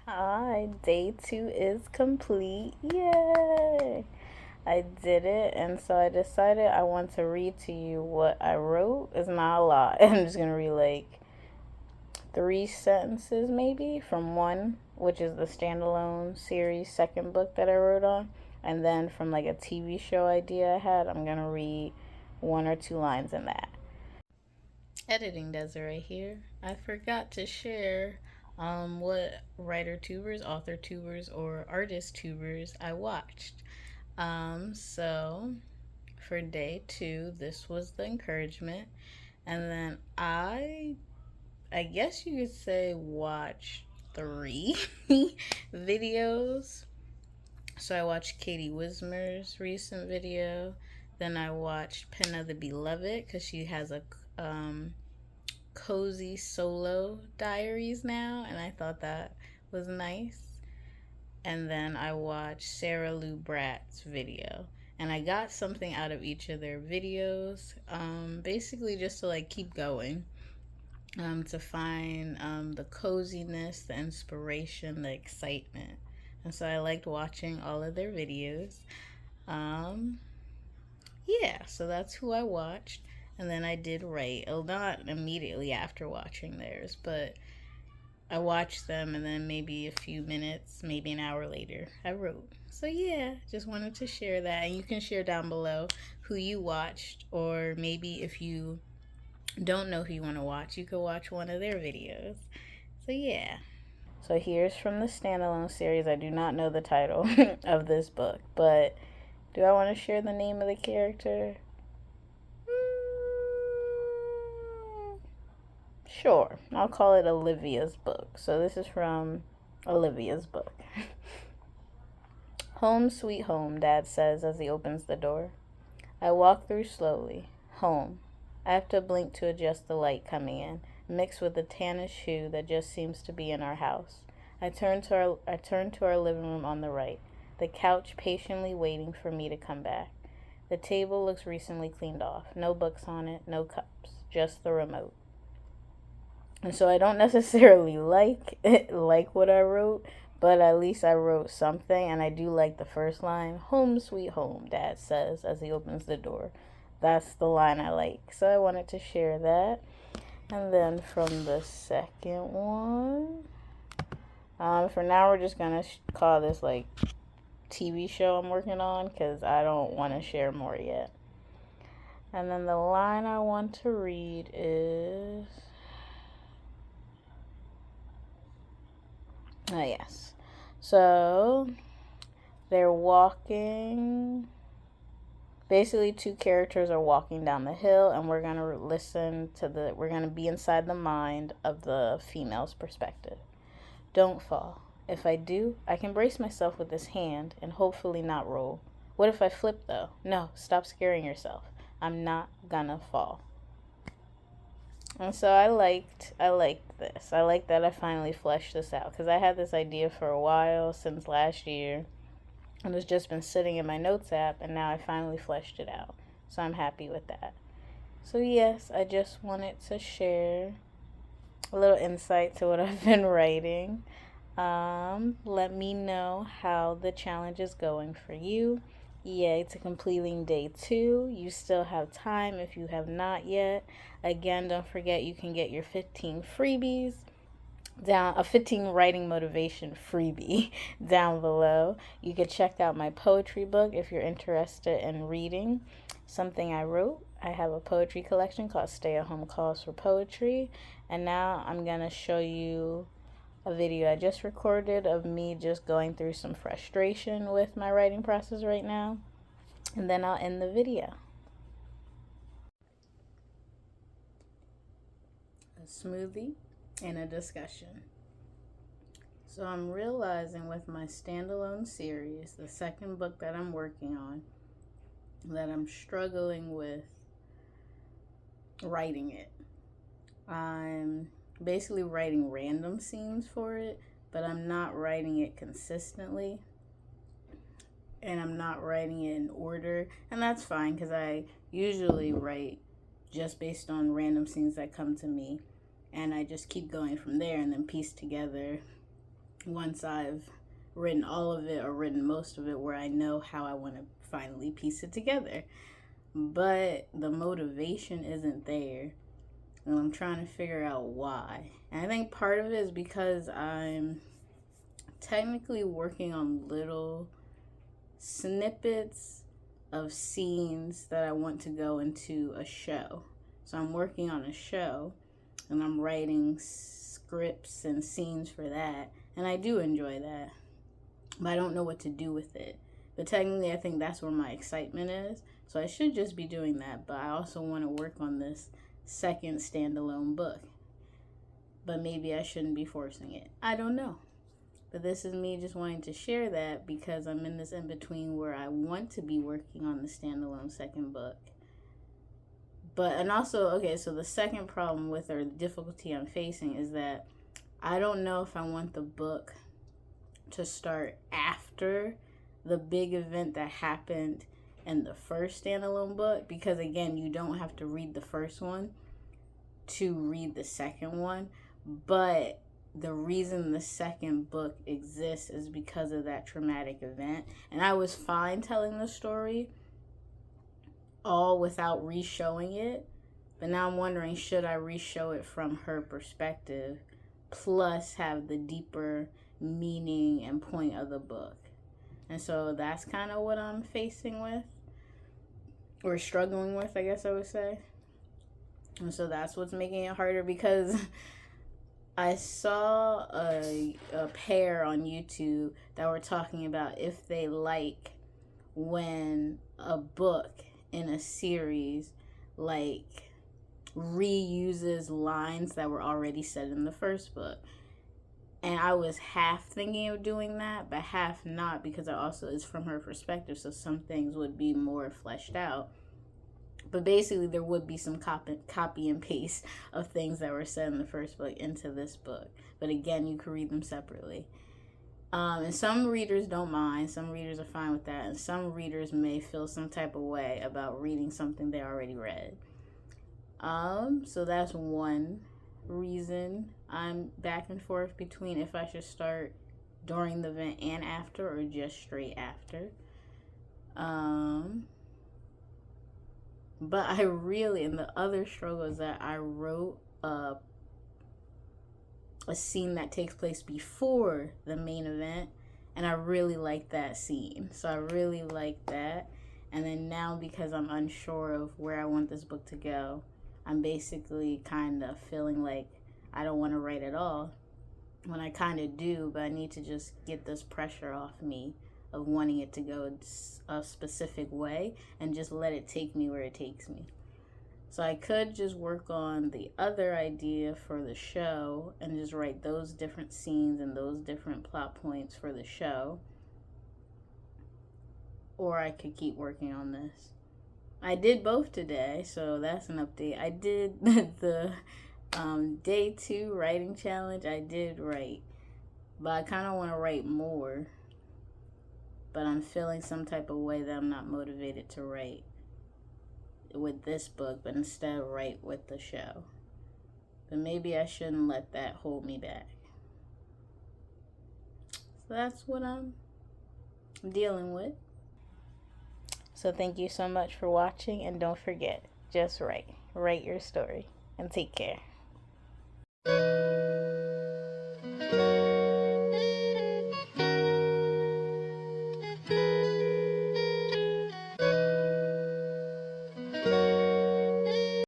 Hi, day 2 is complete. Yay! I did it, and so I decided I want to read to you what I wrote. It's not a lot. I'm just gonna read like 3 sentences maybe from one, which is the standalone series second book that I wrote on. And then from like a TV show idea I had, I'm gonna read 1 or 2 lines in that. Editing Desiree here. I forgot to share what writer tubers, author tubers, or artist tubers I watched. So for day 2, this was the encouragement, and then I guess you could say watch 3 videos. So I watched Katie Wismer's recent video. Then I watched Penna the Beloved because she has a um, cozy solo diaries now, and I thought that was nice. And then I watched Sarah Lou Bratt's video. And I got something out of each of their videos, basically just to like keep going, to find the coziness, the inspiration, the excitement. And so I liked watching all of their videos. Um, yeah, so that's who I watched. And then I did write, well, not immediately after watching theirs, but I watched them and then maybe a few minutes, maybe an hour later, I wrote. So yeah, just wanted to share that. And you can share down below who you watched, or maybe if you don't know who you want to watch, you could watch one of their videos. So yeah. So here's from the standalone series. I do not know the title of this book, but do I want to share the name of the character? Sure. I'll call it Olivia's book. So this is from Olivia's book. Home, sweet home, Dad says as he opens the door. I walk through slowly. Home. I have to blink to adjust the light coming in, mixed with the tannish hue that just seems to be in our house. I turn to our living room on the right, the couch patiently waiting for me to come back. The table looks recently cleaned off. No books on it, no cups, just the remote. And so I don't necessarily like what I wrote, but at least I wrote something, and I do like the first line. Home sweet home, Dad says as he opens the door. That's the line I like. So I wanted to share that. And then from the second one, for now we're just gonna call this like TV show I'm working on because I don't want to share more yet. And then the line I want to read is, oh yes. So they're walking. Basically, two characters are walking down the hill, and we're gonna we're gonna be inside the mind of the female's perspective. Don't fall. If I do, I can brace myself with this hand and hopefully not roll. What if I flip though? No, stop scaring yourself. I'm not gonna fall. And so I liked this. I like that I finally fleshed this out because I had this idea for a while since last year, and it's just been sitting in my notes app, and now I finally fleshed it out. So I'm happy with that. So yes, I just wanted to share a little insight to what I've been writing. Let me know how the challenge is going for you. Yay to completing day 2. You still have time if you have not yet. Again, don't forget you can get your 15 freebies down, a 15 writing motivation freebie down below. You could check out my poetry book if you're interested in reading something I wrote. I have a poetry collection called Stay at Home Calls for Poetry, and now I'm going to show you a video I just recorded of me just going through some frustration with my writing process right now, and then I'll end the video. A smoothie and a discussion. So I'm realizing with my standalone series, the second book that I'm working on, that I'm struggling with writing it. I'm basically writing random scenes for it, but I'm not writing it consistently, and I'm not writing it in order, and that's fine because I usually write just based on random scenes that come to me, and I just keep going from there and then piece together once I've written all of it or written most of it, where I know how I want to finally piece it together. But the motivation isn't there, and I'm trying to figure out why. And I think part of it is because I'm technically working on little snippets of scenes that I want to go into a show. So I'm working on a show, and I'm writing scripts and scenes for that, and I do enjoy that, but I don't know what to do with it. But technically I think that's where my excitement is, so I should just be doing that. But I also want to work on this second standalone book, but maybe I shouldn't be forcing it. I don't know. But this is me just wanting to share that, because I'm in this in-between where I want to be working on the standalone second book. But, and also, okay, so the second problem with, or the difficulty I'm facing, is that I don't know if I want the book to start after the big event that happened in the first standalone book, because again, you don't have to read the first one to read the second one. But the reason the second book exists is because of that traumatic event. And I was fine telling the story all without re-showing it. But now I'm wondering, should I re-show it from her perspective, plus have the deeper meaning and point of the book? And so that's kind of what I'm facing with, or struggling with, I guess I would say. And so that's what's making it harder, because I saw a pair on YouTube that were talking about if they like when a book in a series like reuses lines that were already said in the first book. And I was half thinking of doing that, but half not, because it also is from her perspective, so some things would be more fleshed out. But basically, there would be some copy and paste of things that were said in the first book into this book. But again, you can read them separately. And some readers don't mind. Some readers are fine with that. And some readers may feel some type of way about reading something they already read. So that's one reason I'm back and forth between if I should start during the event and after, or just straight after. But I really, and the other struggle is that I wrote a scene that takes place before the main event, and I really like that scene. So I really like that. And then now, because I'm unsure of where I want this book to go, I'm basically kind of feeling like I don't want to write at all, when I kind of do, but I need to just get this pressure off me of wanting it to go a specific way and just let it take me where it takes me. So I could just work on the other idea for the show and just write those different scenes and those different plot points for the show. Or I could keep working on this. I did both today, so that's an update. I did the day 2 writing challenge. I did write, but I kind of want to write more. But I'm feeling some type of way that I'm not motivated to write with this book, but instead write with the show. But maybe I shouldn't let that hold me back. So that's what I'm dealing with. So thank you so much for watching, and don't forget, just write your story, and take care.